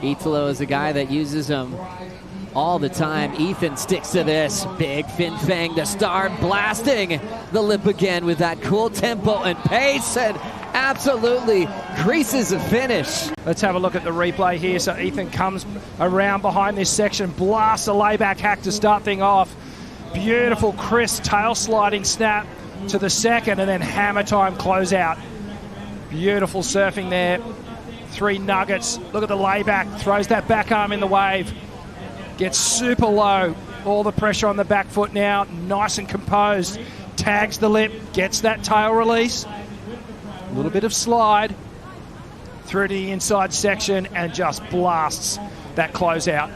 Italo is a guy that uses them all the time. Ethan sticks to this. Big fin fang to start, blasting the lip again with that cool tempo and pace, and absolutely creases a finish. Let's have a look at the replay here. So Ethan comes around behind this section, blasts a layback hack to start thing off. Beautiful, crisp tail sliding snap to the second, and then hammer time closeout. Beautiful surfing there. 3 nuggets. Look at the layback. Throws that back arm in the wave. Gets super low. All the pressure on the back foot now. Nice and composed. Tags the lip. Gets that tail release. A little bit of slide through to the inside section and just blasts that closeout.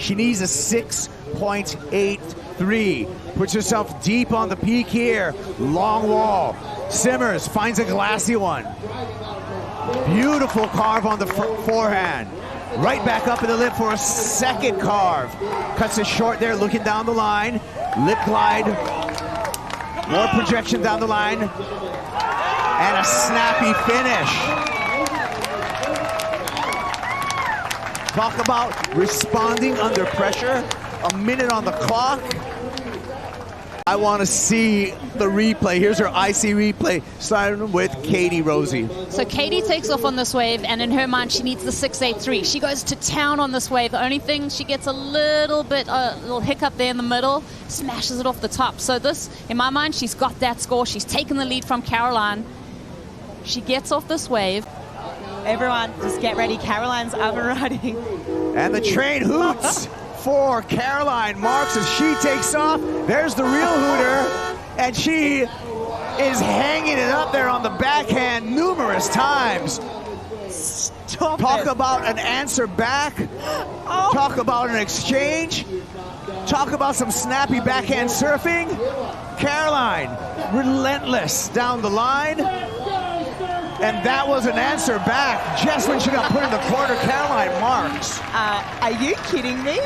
She needs a 6.83. Puts herself deep on the peak here. Long wall. Simmers finds a glassy one. Beautiful carve on the forehand. Right back up in the lip for a second carve. Cuts it short there, looking down the line. Lip glide. More projection down the line. And a snappy finish. Talk about responding under pressure. A minute on the clock. I want to see the replay. Here's her IC replay, starting with Katie Rosie. So Katie takes off on this wave, and in her mind, she needs the 6.83. She goes to town on this wave. The only thing, she gets a little hiccup there in the middle, smashes it off the top. So this, in my mind, she's got that score. She's taken the lead from Caroline. She gets off this wave. Everyone, just get ready. Caroline's up and running. And the train hoots for Caroline Marks as she takes off. There's the real hooter, and she is hanging it up there on the backhand numerous times. Talk about an answer back. Oh. Talk about an exchange. Talk about some snappy backhand surfing. Caroline, relentless down the line. And that was an answer back just when she got put in the corner. Caroline Marks. Are you kidding me?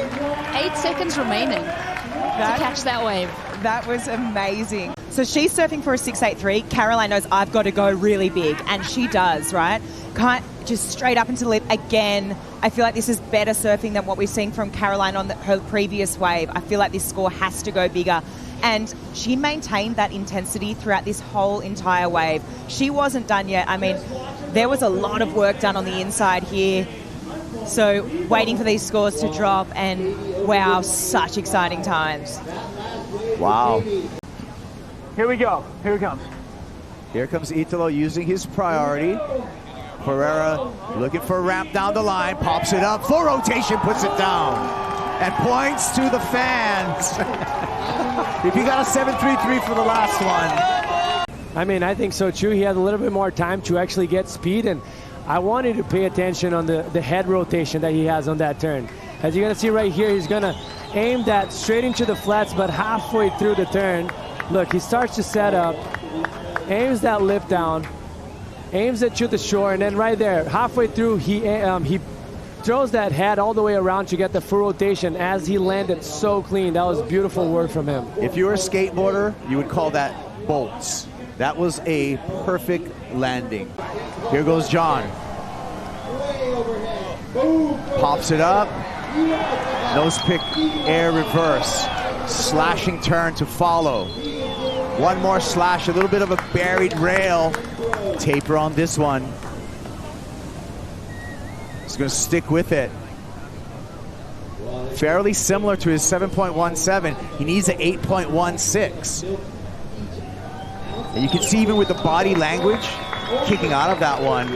8 seconds remaining to catch that wave. That was amazing. So she's surfing for a 6.83. Caroline knows I've got to go really big, and she does, right? Just straight up into the lip again. I feel like this is better surfing than what we've seen from Caroline on her previous wave. I feel like this score has to go bigger. And she maintained that intensity throughout this whole entire wave. She wasn't done yet. I mean, there was a lot of work done on the inside here. So waiting for these scores to drop, and wow, such exciting times. Wow. Here we go. Here it comes. Here comes Italo using his priority. Ferreira looking for a ramp down the line, pops it up, full rotation, puts it down, and points to the fans. If you got a 7.33 for the last one. I mean, I think so too. He had a little bit more time to actually get speed, and I wanted to pay attention on the head rotation that he has on that turn. As you're going to see right here, he's going to aim that straight into the flats, but halfway through the turn, look, he starts to set up, aims that lip down, aims it to the shore, and then right there, halfway through, he throws that head all the way around to get the full rotation as he landed so clean. That was beautiful work from him. If you were a skateboarder, you would call that bolts. That was a perfect landing. Here goes John. Pops it up. Nose pick, air reverse. Slashing turn to follow. One more slash, a little bit of a buried rail. Taper on this one. He's going to stick with it. Fairly similar to his 7.17. He needs an 8.16. And you can see even with the body language kicking out of that one,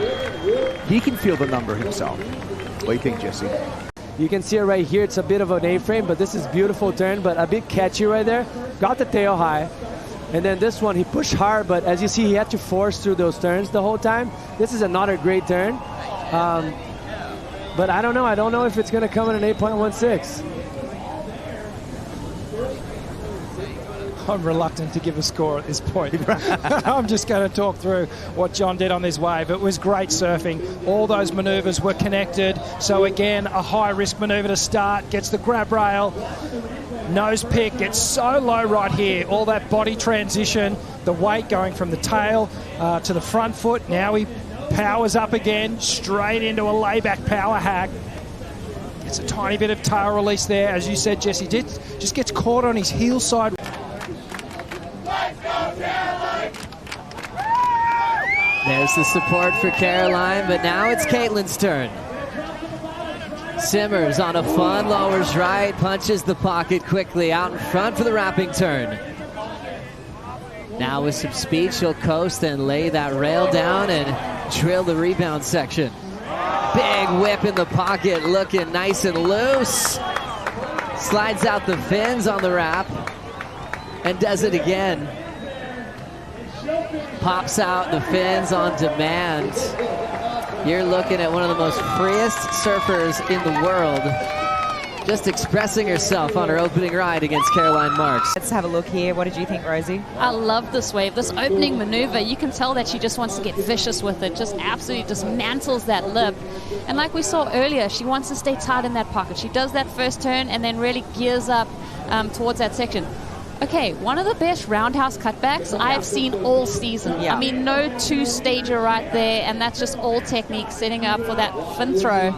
he can feel the number himself. What do you think, Jesse? You can see it right here. It's a bit of an A-frame, but this is beautiful turn, but a bit catchy right there. Got the tail high. And then this one, he pushed hard, but as you see, he had to force through those turns the whole time. This is another great turn. But I don't know. I don't know if it's going to come in an 8.16. I'm reluctant to give a score at this point. I'm just going to talk through what John did on this wave. It was great surfing. All those maneuvers were connected. So again, a high-risk maneuver to start. Gets the grab rail. Nose pick. Gets so low right here. All that body transition. The weight going from the tail to the front foot. Now he Powers up again, straight into a layback power hack. It's a tiny bit of tail release there. As you said, Jesse, just gets caught on his heel side. There's the support for Caroline, but now it's Caitlin's turn. Simmers on a fun lowers right, punches the pocket quickly out in front for the wrapping turn. Now with some speed, she'll coast and lay that rail down and drill the rebound section. Big whip in the pocket, looking nice and loose. Slides out the fins on the wrap and does it again. Pops out the fins on demand. You're looking at one of the most freest surfers in the world, just expressing herself on her opening ride against Caroline Marks. Let's have a look here. What did you think, Rosie? I love this wave. This opening maneuver, you can tell that she just wants to get vicious with it, just absolutely dismantles that lip. And like we saw earlier, she wants to stay tight in that pocket. She does that first turn and then really gears up towards that section. Okay, one of the best roundhouse cutbacks I've seen all season. Yeah. I mean, no two-stager right there, and that's just all technique, setting up for that fin throw.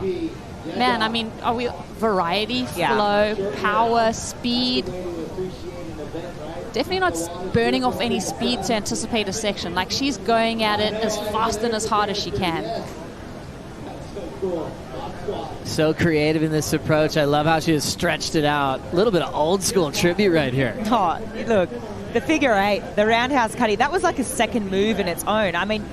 Man, I mean, are we variety, flow, power, speed? Definitely not burning off any speed to anticipate a section. Like, she's going at it as fast and as hard as she can. So creative in this approach. I love how she has stretched it out. A little bit of old school tribute right here. Oh, look, the figure eight, the roundhouse cutty, that was like a second move in its own. I mean,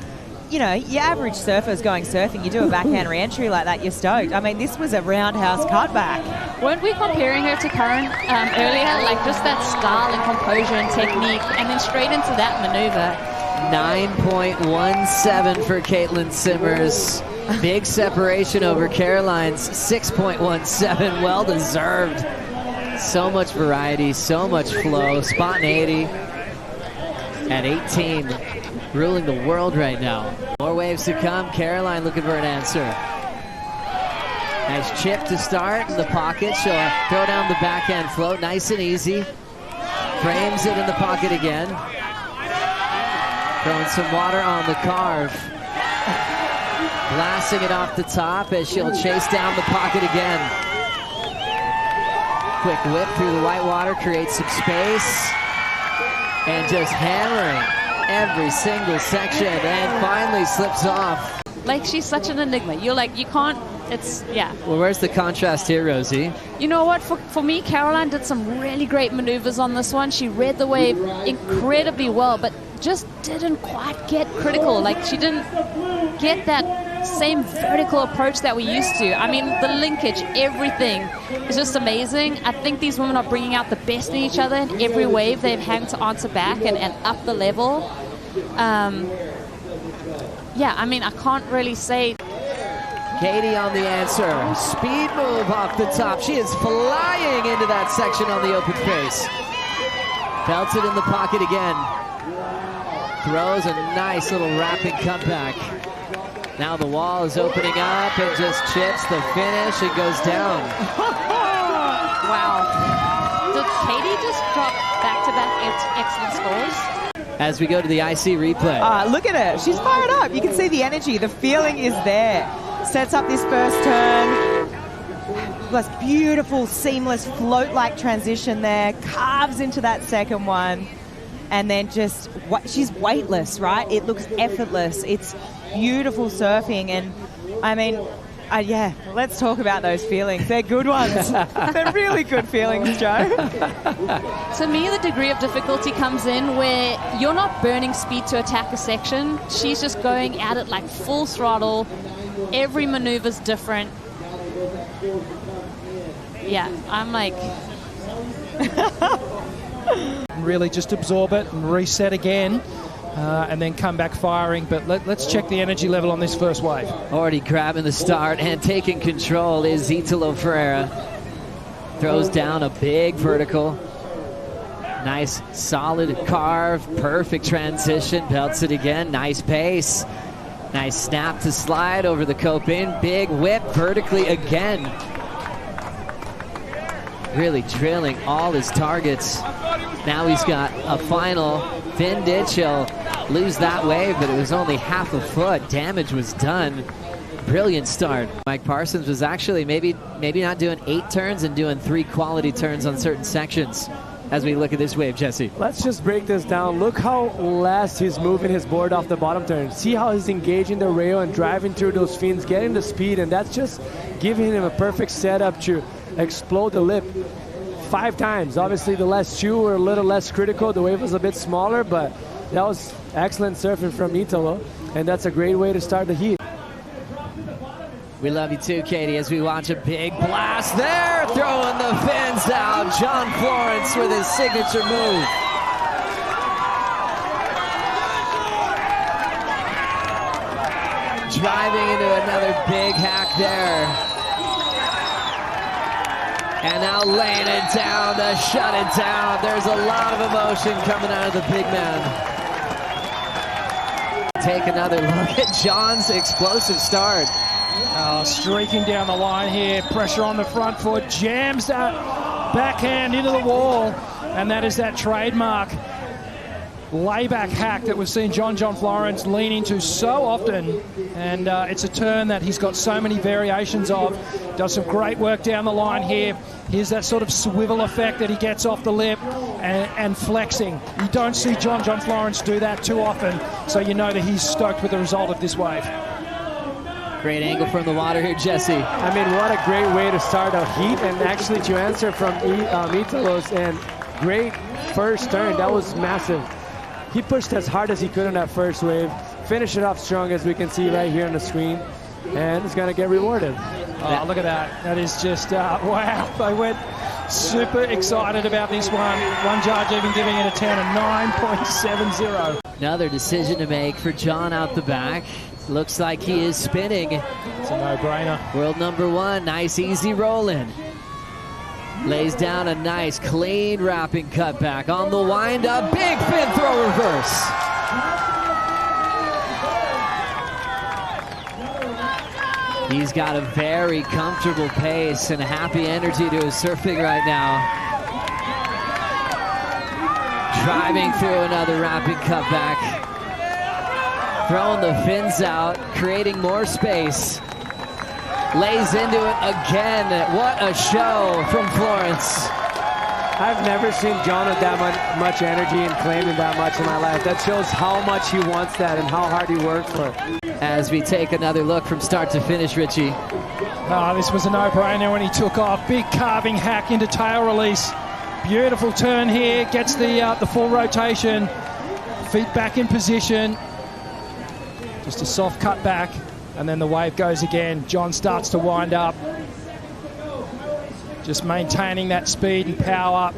you know, your average surfer's going surfing, you do a backhand re-entry like that, you're stoked. I mean, this was a roundhouse cutback. Weren't we comparing her to Karen earlier? Like, just that style and composure and technique, and then straight into that maneuver. 9.17 for Caitlin Simmers. Big separation over Caroline's 6.17. Well deserved. So much variety, so much flow. Spontaneity at 18, ruling the world right now. More waves to come. Caroline looking for an answer. Nice chip to start in the pocket. She'll throw down the backhand float, nice and easy. Frames it in the pocket again. Throwing some water on the carve. Blasting it off the top as she'll chase down the pocket again. Quick whip through the white water, creates some space. And just hammering every single section, and finally slips off. Like, she's such an enigma. You're like, you can't, it's, yeah. Well, where's the contrast here, Rosie? You know what, for me, Caroline did some really great maneuvers on this one. She read the wave incredibly well, but just didn't quite get critical. Like, she didn't get that same vertical approach that we used to. I mean, the linkage, everything is just amazing. I think these women are bringing out the best in each other in every wave they've had to answer back and up the level. Yeah, I mean, I can't really say. Katie on the answer. Speed move off the top. She is flying into that section on the open face. Belts it in the pocket again. Throws a nice little wrapping cutback. Now the wall is opening up and just chips the finish and goes down. Wow. Did Katie just drop back-to-back excellent scores? As we go to the IC replay. Look at her. She's fired up. You can see the energy. The feeling is there. Sets up this first turn. Plus beautiful, seamless, float-like transition there. Carves into that second one. And then just, she's weightless, right? It looks effortless. It's beautiful surfing. And, I mean, yeah, let's talk about those feelings. They're good ones. They're really good feelings, Joe. To me, the degree of difficulty comes in where you're not burning speed to attack a section. She's just going at it like full throttle. Every maneuver's different. Yeah, I'm like... Really just absorb it and reset again. And then come back firing, but let's check the energy level on this first wave. Already grabbing the start and taking control is Italo Ferreira. Throws down a big vertical. Nice solid carve, perfect transition, belts it again, nice pace. Nice snap to slide over the coping, big whip vertically again. Really drilling all his targets. Now he's got a final fin ditch. He'll lose that wave, but it was only half a foot. Damage was done. Brilliant start. Mike Parsons was actually maybe not doing 8 turns and doing 3 quality turns on certain sections. As we look at this wave, Jesse. Let's just break this down. Look how last he's moving his board off the bottom turn. See how he's engaging the rail and driving through those fins, getting the speed, and that's just giving him a perfect setup to explode the lip 5 times. Obviously, the last 2 were a little less critical. The wave was a bit smaller, but that was excellent surfing from Italo, and that's a great way to start the heat. We love you too, Katie, as we watch a big blast there, throwing the fins down. John Florence with his signature move. Driving into another big hack there. And now laying it down to shut it down. There's a lot of emotion coming out of the big man. Take another look at John's explosive start. Streaking down the line here, pressure on the front foot, jams that backhand into the wall, and that is that trademark layback hack that we've seen John Florence lean into so often, and it's a turn that he's got so many variations of. Does some great work down the line here. Here's that sort of swivel effect that he gets off the lip and flexing. You don't see John Florence do that too often, so you know that he's stoked with the result of this wave. Great angle from the water here, Jesse. I mean, what a great way to start a heat, and actually to answer from Italo's, and great first turn. That was massive. He pushed as hard as he could on that first wave, finished it off strong, as we can see right here on the screen, and he's going to get rewarded. Oh, look at that. That is just, wow. They went super excited about this one. One judge even giving it a 10, a 9.70. Another decision to make for John out the back. Looks like he is spinning. It's a no-brainer. World number 1, nice easy roll-in. Lays down a nice clean wrapping cutback on the wind-up. Big fin throw reverse. He's got a very comfortable pace and a happy energy to his surfing right now. Driving through another wrapping cutback. Throwing the fins out, creating more space. Lays into it again. What a show from Florence. I've never seen John with that much energy and claiming that much in my life. That shows how much he wants that and how hard he worked for it. As we take another look from start to finish, Richie. This was a no-brainer when he took off. Big carving hack into tail release. Beautiful turn here. Gets the full rotation. Feet back in position. Just a soft cut back, and then the wave goes again. John starts to wind up. Just maintaining that speed and power.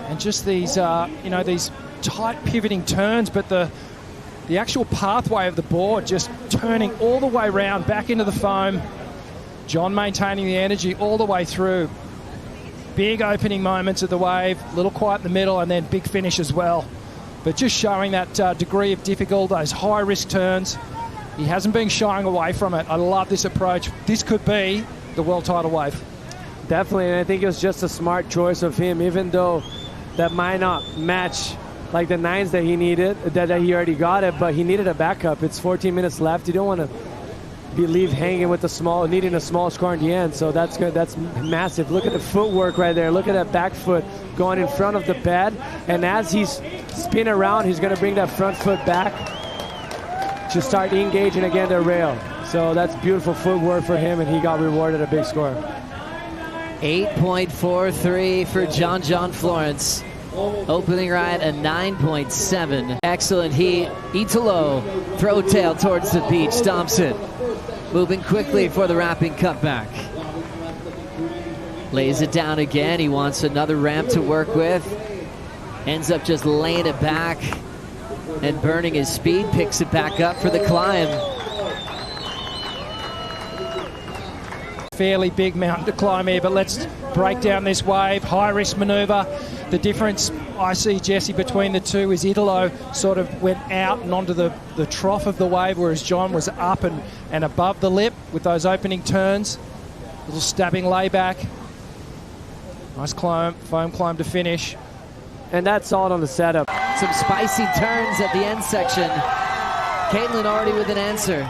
And just these, these tight pivoting turns, but the actual pathway of the board just turning all the way around back into the foam. John maintaining the energy all the way through. Big opening moments of the wave, a little quiet in the middle, and then big finish as well. But just showing that degree of difficulty, those high-risk turns. He hasn't been shying away from it. I love this approach. This could be the world title wave. Definitely, and I think it was just a smart choice of him, even though that might not match like the 9s that he needed, that he already got it, but he needed a backup. It's 14 minutes left. You don't want to be leave hanging with needing a small score in the end, so that's good. That's massive. Look at the footwork right there. Look at that back foot going in front of the pad, and as he's spinning around, he's going to bring that front foot back to start engaging again the rail. So that's beautiful footwork for him, and he got rewarded a big score. 8.43 for John Florence. Opening ride a 9.7. Excellent heat. Italo, throw tail towards the beach, stomps it. Moving quickly for the wrapping cutback. Lays it down again. He wants another ramp to work with. Ends up just laying it back and burning his speed. Picks it back up for the climb. Fairly big mountain to climb here, but let's break down this wave. High risk maneuver. The difference I see, Jesse, between the two is Italo sort of went out and onto the trough of the wave, whereas John was up and above the lip with those opening turns. Little stabbing layback. Nice climb, foam climb to finish. And that's all on the setup. some spicy turns at the end section. Caitlin already with an answer.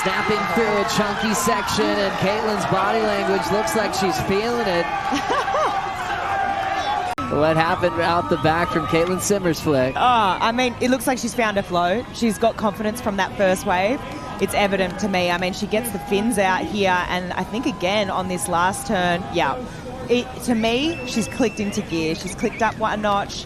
Snapping through a chunky section, and Caitlin's body language looks like she's feeling it. What happened out the back from Caitlin Simmer's flick? Oh, I mean, it looks like she's found her flow. She's got confidence from that first wave. It's evident to me. I mean, she gets the fins out here, and I think again on this last turn, yeah. To me, she's clicked into gear. She's clicked up one notch.